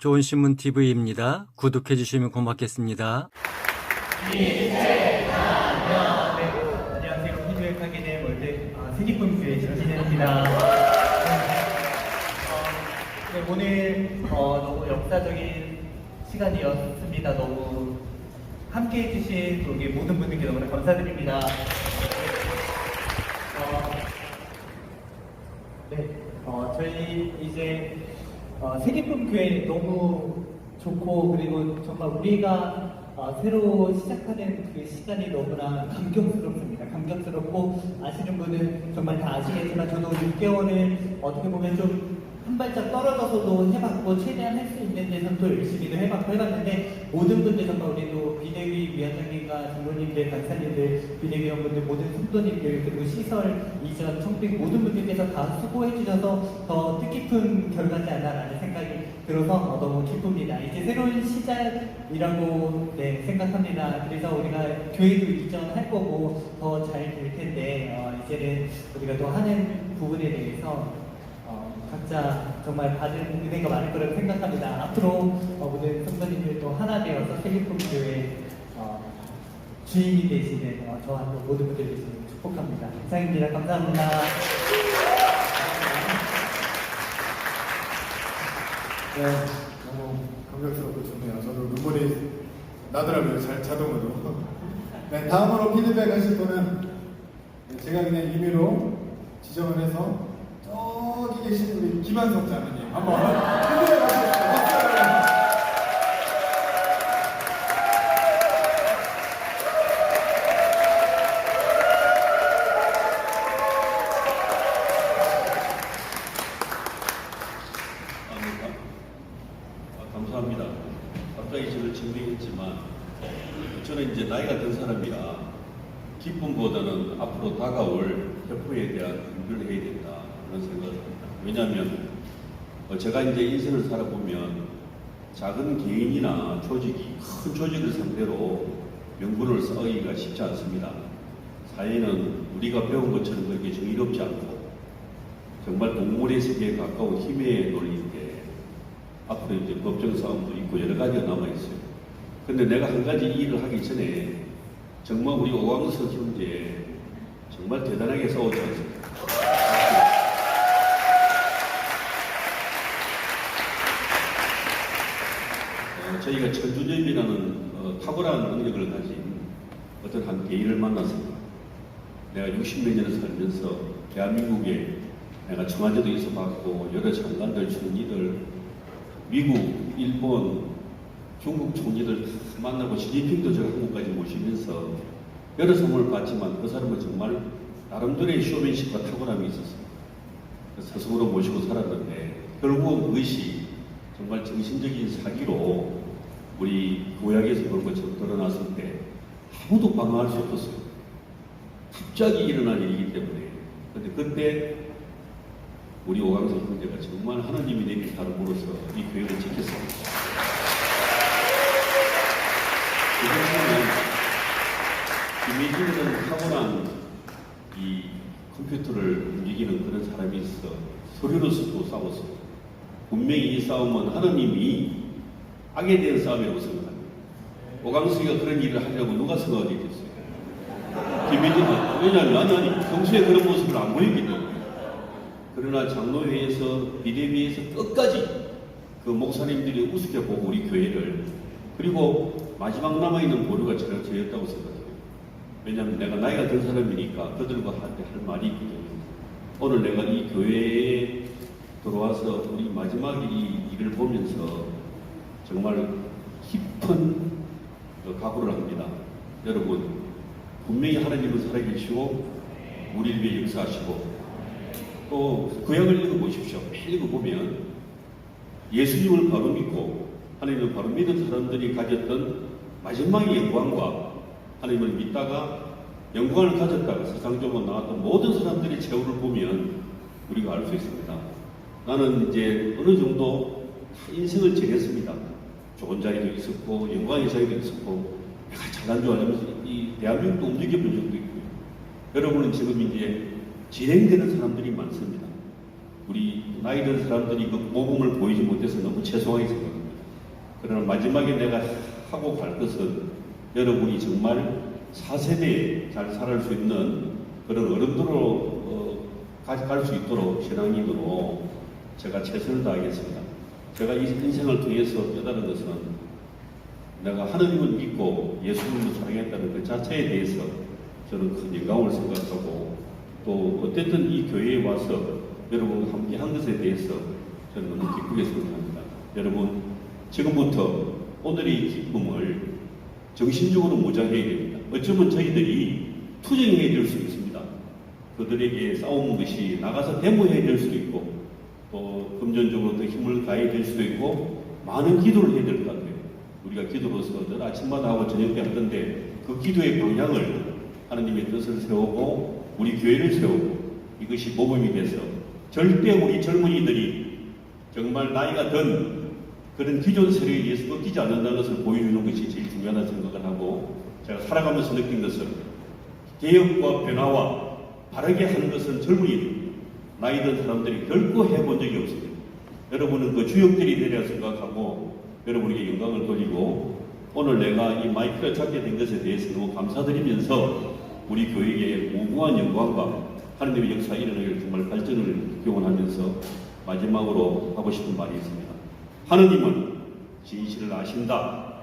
좋은신문 TV입니다. 구독해 주시면 고맙겠습니다. 네, 안녕하세요. 피드백 하게 된 월드 세기품교회 정진현입니다. 오늘 너무 역사적인 시간이었습니다. 너무 함께 해주신 우리 모든 분들께 너무나 감사드립니다. 저희 이제 세기품교회 너무 좋고, 그리고 정말 우리가 새로 시작하는 그 시간이 너무나 감격스럽습니다. 감격스럽고, 아시는 분은 정말 다 아시겠지만 저도 6개월을 어떻게 보면 좀 한 발짝 떨어져서도 해봤고, 최대한 할 수 있는 데선 또 열심히도 해봤는데, 모든 분들 정말 우리도 비대위 위원장님과 장로님들, 강사님들, 비대위원분들, 모든 성도님들, 그리고 시설 이전 청빙 모든 분들께서 다 수고해 주셔서 더 뜻깊은 결과지 않나라는 생각이 들어서 너무 기쁩니다. 이제 새로운 시작이라고 생각합니다. 그래서 우리가 교회도 이전할 거고 더 잘 될 텐데, 이제는 우리가 또 하는 부분에 대해서 각자 정말 받은 은혜가 많을 거라고 생각합니다. 앞으로 모든 성도님들 또 하나 되어서 세기품교회 주인이 되시는 저와 또 모든 분들 되시는 축복합니다. 이상입니다. 감사합니다. 네, 너무 감격스럽고 좋네요. 저도 눈물이 나더라고요. 자동으로. 네, 다음으로 피드백 하실 분은 제가 그냥 임의로 지정을 해서 저기 계신 우리 김한석 장로님 한번 피드백 하시겠습니다. 감사합니다. 갑자기 저를 증명했지만 저는 이제 나이가 든 사람이라 기쁨보다는 앞으로 다가올 회포에 대한 준비를 해야 된다 그런 생각을 합니다. 왜냐하면 제가 이제 인생을 살아보면 작은 개인이나 조직이 큰 조직을 상대로 명분을 쌓기가 쉽지 않습니다. 사회는 우리가 배운 것처럼 그렇게 정의롭지 않고 정말 동물의 세계에 가까운 힘의 논리인데 앞으로 이제 법정 싸움도 있고 여러 가지가 남아있어요. 근데 내가 한 가지 일을 하기 전에 정말 우리 오광석 형제 정말 대단하게 싸웠지 않습니까? 저희가 천주점이라는 탁월한 능력을 가진 어떤 한 개인을 만났습니다. 내가 60몇 년을 살면서 대한민국에 내가 청와대도 있어봤고 여러 장관들, 총리들, 미국, 일본, 중국 총리들 만나고 시진핑도 저 한국까지 모시면서 여러 선물을 받지만 그 사람은 정말 나름대로의 쇼맨십과 탁월함이 있었습니다. 스승으로 모시고 살았는데 결국은 그것이 정말 정신적인 사기로 우리 구약에서 본 것처럼 드러났을 때 아무도 방어할 수 없었어요. 갑자기 일어난 일이기 때문에. 근데 그때 우리 오광석 형제가 정말 하나님이 내린 사람으로서 이 교회를 지켰습니다. 김혜진이라는 탁월한 이 컴퓨터를 움직이는 그런 사람이 있어 서류로서도 싸웠어요. 분명히 이 싸움은 하나님이 악에 대한 싸움이라고 생각합니다. 오광석이가 그런 일을 하려고 누가 생각하게 됐어요? 김혜진은. 왜냐하면 아니 평소에 그런 모습을 안 보이기 때문에. 그러나 장로회에서 비대위에서 끝까지 그 목사님들이 우습게 보고 우리 교회를, 그리고 마지막 남아있는 보류가 저였다고 생각해요. 왜냐하면 내가 나이가 든 사람이니까 그들과 할 말이 있거든요. 오늘 내가 이 교회에 들어와서 우리 마지막 이 일을 보면서 정말 깊은 각오를 합니다. 여러분, 분명히 하나님은 살아계시고 우리를 위해 역사하시고, 또 구약을 읽어보십시오. 매일 읽어보면 예수님을 바로 믿고 하나님을 바로 믿은 사람들이 가졌던 마지막의 영광과 하나님을 믿다가 영광을 가졌다가 세상적으로 나왔던 모든 사람들의 최후를 보면 우리가 알 수 있습니다. 나는 이제 어느 정도 인생을 지냈습니다. 좋은 자리도 있었고 영광의 자리도 있었고 내가 잘난 줄 알면서 이 대한민국도 움직여본 적도 있고요. 여러분은 지금 이제 진행되는 사람들이 많습니다. 우리 나이 든 사람들이 그 모범을 보이지 못해서 너무 죄송하게 생각합니다. 그러나 마지막에 내가 하고 갈 것은 여러분이 정말 4세대에 잘 살아갈 수 있는 그런 어른으로 갈 수 있도록 신앙인으로 제가 최선을 다하겠습니다. 제가 이 인생을 통해서 깨달은 것은 내가 하느님을 믿고 예수님을 사랑했다는 그 자체에 대해서 저는 큰 영광을 생각하고 또 어쨌든 이 교회에 와서 여러분과 함께 한 것에 대해서 저는 너무 기쁘게 생각합니다. 여러분 지금부터 오늘의 이 기쁨을 정신적으로 무장해야 됩니다. 어쩌면 저희들이 투쟁해야 될 수 있습니다. 그들에게 싸우는 것이 나가서 데모해야 될 수도 있고 또 금전적으로 더 힘을 가해야 될 수도 있고 많은 기도를 해야 될 것 같아요. 우리가 기도로서 늘 아침마다 하고 저녁 때 하던데 그 기도의 방향을 하나님의 뜻을 세우고 우리 교회를 세우고 이것이 모범이 돼서 절대 우리 젊은이들이 정말 나이가 든 그런 기존 세력에 의해서 꺾이지 않는다는 것을 보여주는 것이 제일 중요하다는 생각을 하고 제가 살아가면서 느낀 것은 개혁과 변화와 바르게 하는 것은 젊은이들, 나이 든 사람들이 결코 해본 적이 없습니다. 여러분은 그 주역들이 되리라 생각하고 여러분에게 영광을 돌리고 오늘 내가 이 마이크를 잡게 된 것에 대해서 너무 감사드리면서 우리 교회의 무궁한 영광과 하나님의 역사 일어나기를 정말 발전을 기원하면서 마지막으로 하고 싶은 말이 있습니다. 하느님은 진실을 아신다.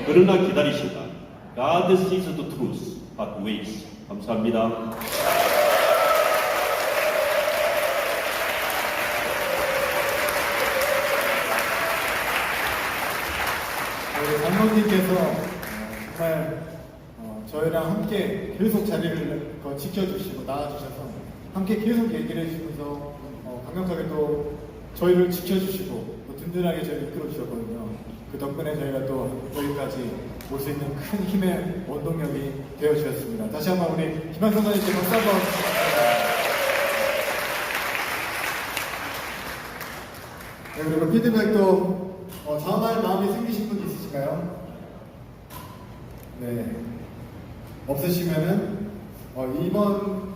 그러나 기다리신다. God sees the truth, but waits. 감사합니다. 우리 장로님께서 정말 저희랑 함께 계속 자리를 지켜주시고 나와주셔서 함께 계속 얘기를 해주시면서 강력하게 또 저희를 지켜주시고 또 든든하게 저희를 이끌어주셨거든요. 그 덕분에 저희가 또 여기까지 올 수 있는 큰 힘의 원동력이 되어주셨습니다. 다시 한번 우리 김한성 선생님께 박수 한번 네, 그리고 피드백도 다음할 마음이 생기신 분 있으신가요? 네. 없으시면은 이번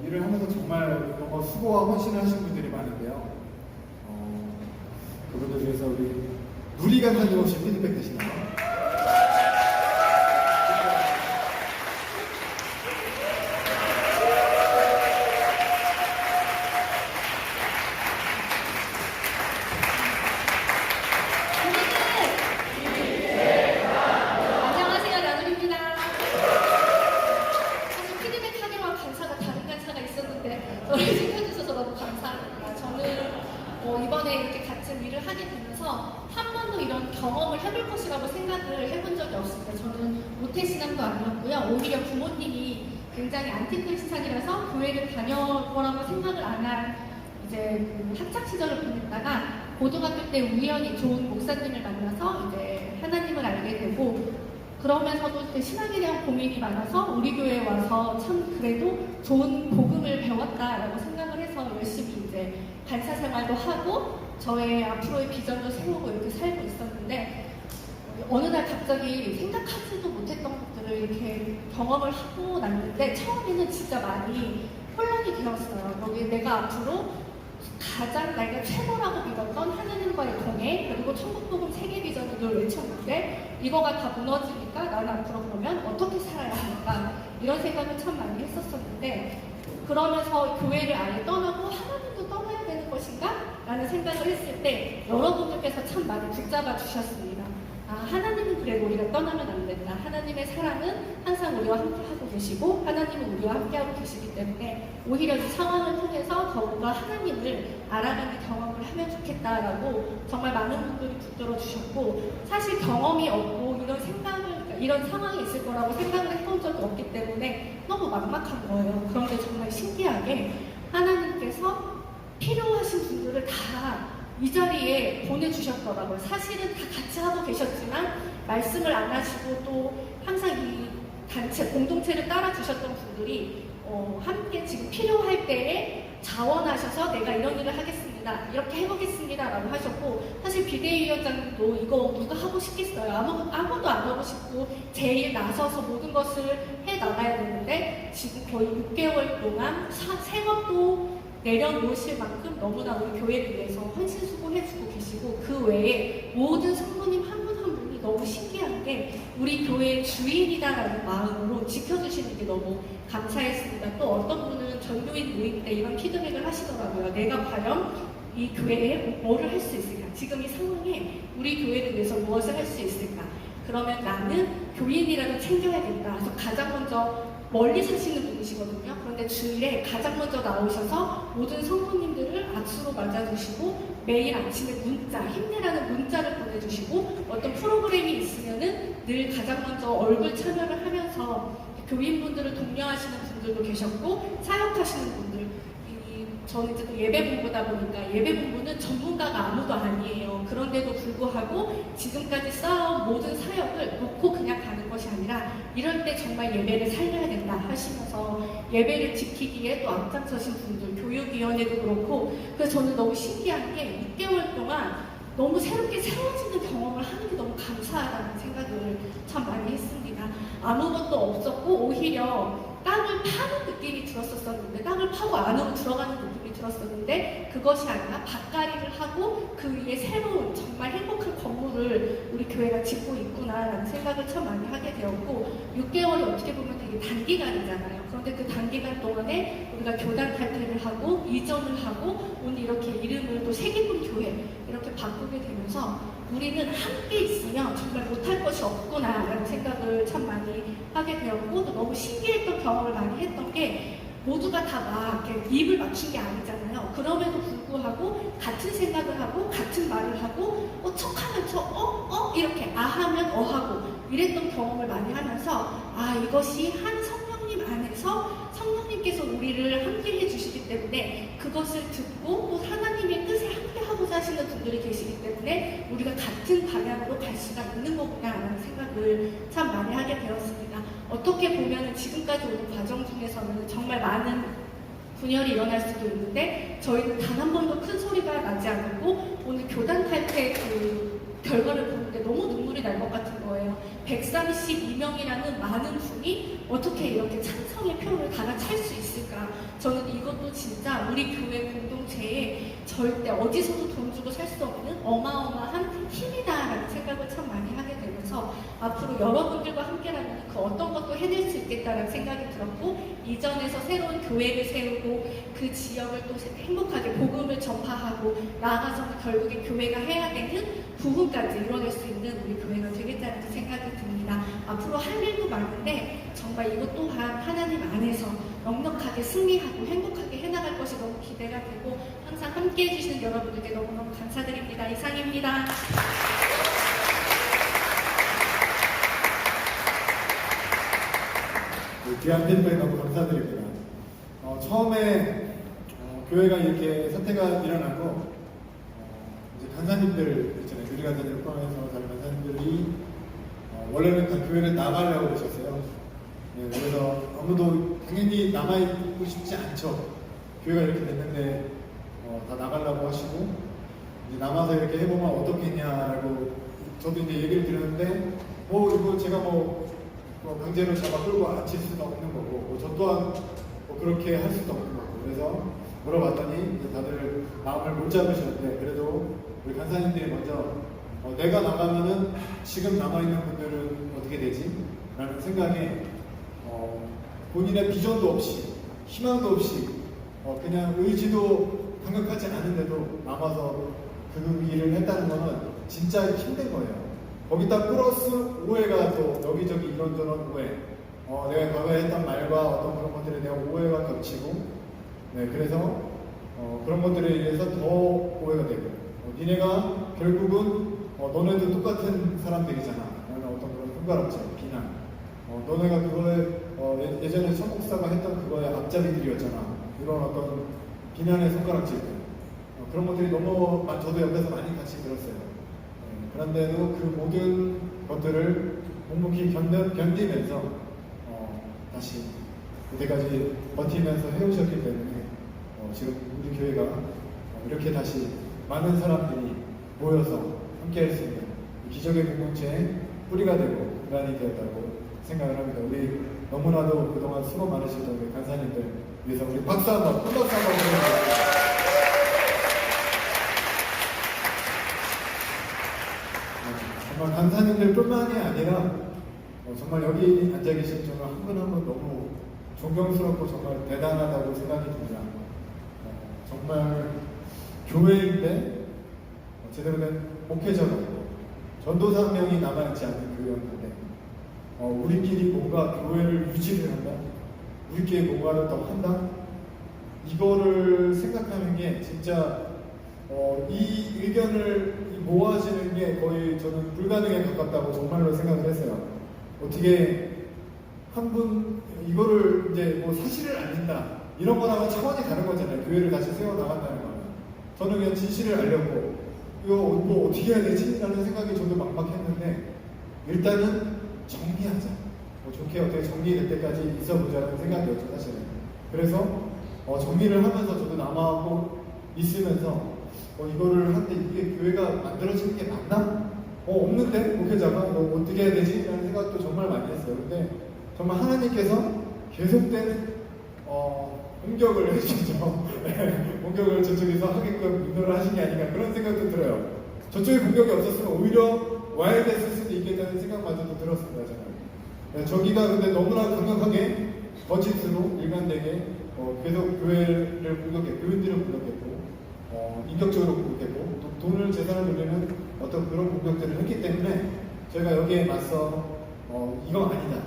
일을 하면서 정말 수고와 헌신을 하신 분들이 많은데요. 그분들 위해서 우리 누리 간사님 혹시 피드백 되시나요? 안녕하세요, 나누리입니다. 사실 피드백 하기로 간사가 다른 간사가 있었는데 저를 챙겨주셔서 너무 감사합니다. 저는 이번에 이렇게 같은 일을 하게 되면서 한 번도 이런 경험을 해볼 것이라고 생각을 해본 적이 없습니다. 저는 모태신앙도 아니었고요. 오히려 부모님이 굉장히 안티크리스찬이라서 교회를 다녀보라고 생각을 안 한 이제 그 학창 시절을 보냈다가 고등학교 때 우연히 좋은 목사님을 만나서 이제 하나님을 알게 되고 그러면서도 이제 신앙에 대한 고민이 많아서 우리 교회에 와서 참 그래도 좋은 복음을 배웠다라고 생각을 해서 열심히 이제 간사 생활도 하고 저의 앞으로의 비전도 세우고 이렇게 살고 있었는데 어느 날 갑자기 생각하지도 못했던 것들을 이렇게 경험을 하고 났는데 처음에는 진짜 많이 혼란이 되었어요. 여기 내가 앞으로 가장 내가 최고라고 믿었던 하느님과의 동행 그리고 천국복음 세계 비전을 늘 외쳤는데 이거가 다 무너지니까 나는 앞으로 그러면 어떻게 살아야 할까 이런 생각을 참 많이 했었었는데 그러면서 교회를 아예 떠나고 하나님도 떠나야 되는 것인가? 라는 생각을 했을 때 여러분들께서 참 많이 붙잡아 주셨습니다. 하나님은 그래도 우리가 떠나면 안 된다. 하나님의 사랑은 항상 우리와 함께하고 계시고 하나님은 우리와 함께하고 계시기 때문에 오히려 이 상황을 통해서 더욱더 하나님을 알아가는 경험을 하면 좋겠다라고 정말 많은 분들이 붙들어 주셨고 사실 경험이 없고 이런 생각을 이런 상황이 있을 거라고 생각을 해본 적이 없기 때문에 너무 막막한 거예요. 그런데 정말 신기하게 하나님께서 필요하신 분들을 다 이 자리에 보내주셨더라고요. 사실은 다 같이 하고 계셨지만 말씀을 안 하시고 또 항상 이 단체, 공동체를 따라주셨던 분들이 함께 지금 필요할 때에 자원하셔서 내가 이런 일을 하겠습니다. 이렇게 해보겠습니다. 라고 하셨고 사실 비대위원장도 이거 누가 하고 싶겠어요. 아무도 안 하고 싶고 제일 나서서 모든 것을 해나가야 되는데 지금 거의 6개월 동안 생업도 내려놓으실 만큼 너무나 우리 교회를 위해서 헌신수고해주고 계시고 그 외에 모든 성도님 때 우리 교회의 주인이다라는 마음으로 지켜주시는 게 너무 감사했습니다. 또 어떤 분은 전교인 모임 때 이런 피드백을 하시더라고요. 내가 과연 이 교회에 뭐를 할 수 있을까? 지금 이 상황에 우리 교회를 위해서 무엇을 할 수 있을까? 그러면 나는 교인이라도 챙겨야겠다. 그래서 가장 먼저 멀리 사시는 분이시거든요. 그런데 주일에 가장 먼저 나오셔서 모든 성도님들을 악수로 맞아주시고 매일 아침에 문자, 힘내라는 문자를 보내주시고 어떤 프로그램이 있으면은 늘 가장 먼저 얼굴 참여를 하면서 교인분들을 독려하시는 분들도 계셨고 사역하시는 분들 저는 이제 또 예배본부다 보니까 예배본부는 전문가가 아무도 아니에요. 그런데도 불구하고 지금까지 쌓아온 모든 사역을 놓고 그냥 가는 것이 아니라 이럴 때 정말 예배를 살려야 된다 하시면서 예배를 지키기에 또 앞장서신 분들, 교육위원회도 그렇고 그래서 저는 너무 신기한 게 6개월 동안 너무 새롭게 세워지는 경험을 하는 게 너무 감사하다는 생각을 참 많이 했습니다. 아무것도 없었고 오히려 땅을 파는 느낌이 들었었는데 땅을 파고 안으로 들어가는 느낌이 들었었는데 그것이 아니라 밭갈이를 하고 그 위에 새로운 정말 행복한 건물을 우리 교회가 짓고 있구나라는 생각을 참 많이 하게 되었고 6개월이 어떻게 보면 되게 단기간이잖아요. 그런데 그 단기간 동안에 우리가 교단 탈퇴를 하고 이전을 하고 오늘 이렇게 이름을 또 세기분 교회 이렇게 바꾸게 되면서 우리는 함께 있으면 정말 못할 것이 없구나라는 생각을 참 많이 하게 되었고 또 너무 신기했던 경험을 많이 했던 게 모두가 다 막 입을 맞춘 게 아니잖아요. 그럼에도 불구하고 같은 생각을 하고 같은 말을 하고 척하면 척 이렇게 하면 하고 이랬던 경험을 많이 하면서 이것이 한 성령님 안에서 성령님께서 우리를 함께 해주시기 때문에 그것을 듣고 또 하나님의 뜻에 함께 하고자 하시는 분들이 계시기 때문에 우리가 같은 방향으로 갈 수가 있는 거구나라는 생각을 참 많이 하게 되었습니다. 어떻게 보면 지금까지 오는 과정 중에서는 정말 많은 분열이 일어날 수도 있는데 저희는 단 한 번도 큰 소리가 나지 않고 오늘 교단 탈퇴 그 결과를 보는데 너무 눈물이 날 것 같은 거예요. 132명이라는 많은 분이 어떻게 이렇게 찬성의 표를 다 같이 할 수 있을까? 저는 이것도 진짜 우리 교회 공동체에 절대 어디서도 돈 주고 살 수 없는 어마어마한 힘이다라는 생각을 참 많이 하게 되면서 앞으로 여러분들과 함께라면 그 어떤 것도 해낼 수 있겠다라는 생각이 들었고 이전에서 새로운 교회를 세우고 그 지역을 또 행복하게 복음을 전파하고 나아가서는 결국에 교회가 해야 되는 부분까지 이뤄낼 수 있는 우리 교회가 되겠다는 생각이 듭니다. 앞으로 할 일도 많은데 정말 이것 또한 하나님 안에서 넉넉하게 승리하고 행복하게 해나갈 것이 너무 기대가 되고 항상 함께 해주시는 여러분들께 너무너무 감사드립니다. 이상입니다. 귀한 피드백 너무 감사드립니다. 처음에 교회가 이렇게 사태가 일어나고 이제 간사님들 있잖아요. 유리 간사님을 포함해서 다른 간사님들이 원래는 다 교회를 나가려고 그러셨어요. 네, 그래서 아무도 당연히 남아있고 싶지 않죠. 교회가 이렇게 됐는데 다 나가려고 하시고 이제 남아서 이렇게 해보면 어떻겠냐라고 저도 이제 얘기를 드렸는데 이거 제가 강제로 잡아 끌고 앉힐 수도 없는 거고 저 또한 그렇게 할 수도 없는 거고 그래서 물어봤더니 이제 다들 마음을 못 잡으셨는데 그래도 우리 간사님들이 먼저 내가 나가면은 지금 남아있는 분들은 어떻게 되지? 라는 생각에 본인의 비전도 없이 희망도 없이 그냥 의지도 강력하지 않은데도 남아서 그 일을 했다는 거는 진짜 힘든 거예요. 거기다 플러스 오해가 또 여기저기 이런저런 오해 내가 과거에 했던 말과 어떤 그런 것들에 대한 오해가 겹치고 네, 그래서 그런 것들에 의해서 더 오해가 되고 니네가 결국은 너네도 똑같은 사람들이잖아 라는 어떤 그런 손가락질, 비난 너네가 그거에 예전에 천목사가 했던 그거에 앞잡이들이었잖아 이런 어떤 비난의 손가락질들 그런 것들이 너무 저도 옆에서 많이 같이 들었어요. 그런데도 그 모든 것들을 묵묵히 견디면서 다시 그때까지 버티면서 해오셨기 때문에 지금 우리 교회가 이렇게 다시 많은 사람들이 모여서 함께 할 수 있는 기적의 공동체의 뿌리가 되고 근간이 되었다고 생각을 합니다. 우리 너무나도 그동안 수고 많으셨던 우리 간사님들 위해서 우리 박수 한번 큰 박수 한번 드립니다. 정말 강사님들뿐만이 아니라 정말 여기 앉아 계신 저는 한 분 한 분 너무 존경스럽고 정말 대단하다고 생각이 듭니다. 정말 교회인데 제대로 된 목회자가 없고 전도사 한 명이 남아있지 않은 교회였는데 우리끼리 뭔가 교회를 유지를 한다? 우리끼리 뭔가를 더 한다? 이거를 생각하는 게 진짜 이 의견을 모아지는 게 거의 저는 불가능에 가깝다고 정말로 생각을 했어요. 어떻게 한 분 이거를 이제 뭐 사실을 알린다 이런 거랑은 차원이 다른 거잖아요. 교회를 다시 세워 나간다는 거는. 저는 그냥 진실을 알려고 이거 뭐 어떻게 해야 되지? 라는 생각이 저도 막막했는데 일단은 정리하자. 좋게 어떻게 정리될 때까지 있어보자는 생각이었죠, 사실은. 그래서 정리를 하면서 저도 남아하고 있으면서 이거를 하는데 이게 교회가 만들어지는 게 맞나? 없는데? 목회자가 이거 어떻게 해야 되지? 라는 생각도 정말 많이 했어요. 근데 정말 하나님께서 계속되는 공격을 해주시죠. 공격을 저쪽에서 하게끔 인도를 하신 게 아닌가 그런 생각도 들어요. 저쪽에 공격이 없었으면 오히려 와야 됐을 수도 있겠다는 생각마저도 들었습니다. 저는. 저기가 근데 너무나 강력하게 거짓으로 일관되게 계속 교회를 공격했고 교인들을 공격했고 인격적으로 공격했고 또 돈을 재산을 돌리는 어떤 그런 공격들을 했기 때문에 저희가 여기에 맞서 이건 아니다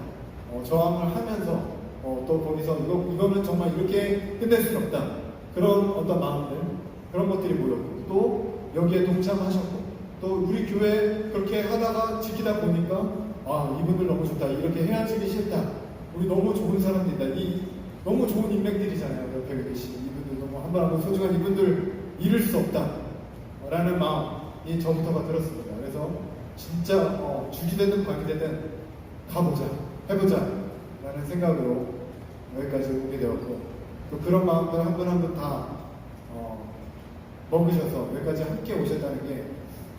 저항을 하면서 또 거기서 이거는 정말 이렇게 끝낼 수는 없다 그런 어떤 마음들 그런 것들이 모였고 또 여기에 동참하셨고 또 우리 교회 그렇게 하다가 지키다 보니까 이분들 너무 좋다 이렇게 헤어지기 싫다 우리 너무 좋은 사람들이다 이 너무 좋은 인맥들이잖아요 옆에 계신 이분들 너무 한 번 한 번 소중한 이분들 잃을 수 없다 라는 마음이 저부터가 들었습니다. 그래서 진짜 죽이 되든 밥이 되든 가보자 해보자 라는 생각으로 여기까지 오게 되었고 또 그런 마음들 한 분 한 분 다 먹으셔서 여기까지 함께 오셨다는 게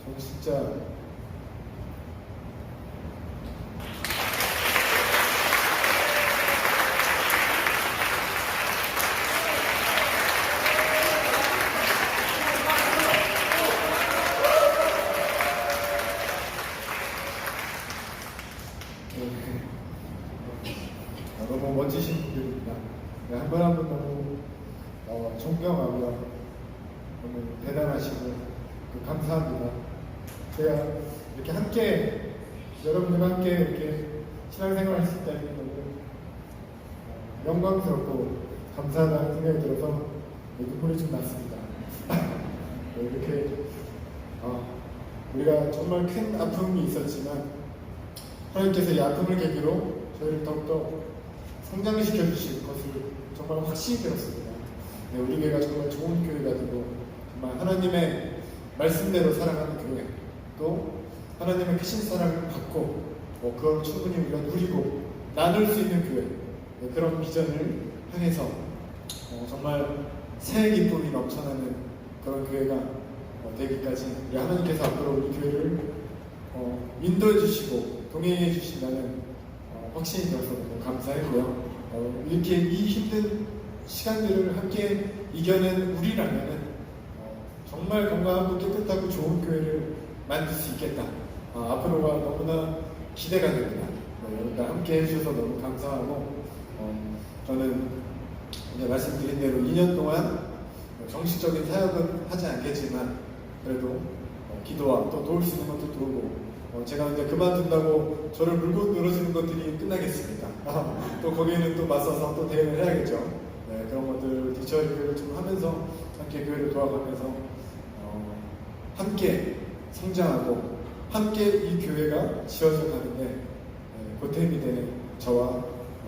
저는 진짜 너무 멋지신 분들입니다. 한 분 한 분 너무 존경하고요. 너무 대단하시고 감사합니다. 제가 이렇게 함께 여러분들과 함께 이렇게 신앙생활을 할 수 있다는 게 너무 영광스럽고 감사하다는 생각이 들어서 눈물이 좀 났습니다. 이렇게 우리가 정말 큰 아픔이 있었지만 하나님께서 이 아픔을 계기로 저희를 더욱더 성장시켜 주실 것을 정말 확신이 들었습니다. 우리 교회가 정말 좋은 교회가 되고 정말 하나님의 말씀대로 살아가는 교회 또 하나님의 크신 사랑을 받고 그걸 충분히 우리가 누리고 나눌 수 있는 교회 그런 비전을 향해서 정말 새 기쁨이 넘쳐나는 그런 교회가 되기까지 우리 하나님께서 앞으로 우리 교회를 인도해 주시고 동행해 주신다는 확신이 들어서 너무 감사했고요. 이렇게 이 힘든 시간들을 함께 이겨낸 우리라면 정말 건강하고 깨끗하고 좋은 교회를 만들 수 있겠다. 앞으로가 너무나 기대가 됩니다. 여러분과 함께 해주셔서 너무 감사하고 저는 이제 말씀드린 대로 2년 동안 정식적인 사역은 하지 않겠지만 그래도 기도와 또 도울 수 있는 것도 도우고 제가 이제 그만둔다고 저를 물고 늘어지는 것들이 끝나겠습니까? 또 거기에는 또 맞서서 또 대응을 해야겠죠. 그런 것들 뒷처리를 좀 하면서 함께 교회를 도와가면서 함께 성장하고 함께 이 교회가 지어져 가는데 보탬이 되는 저와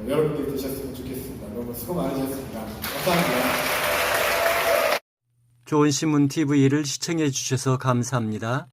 여러분들이 되셨으면 좋겠습니다. 너무 수고 많으셨습니다. 감사합니다. 좋은 신문 TV를 시청해 주셔서 감사합니다.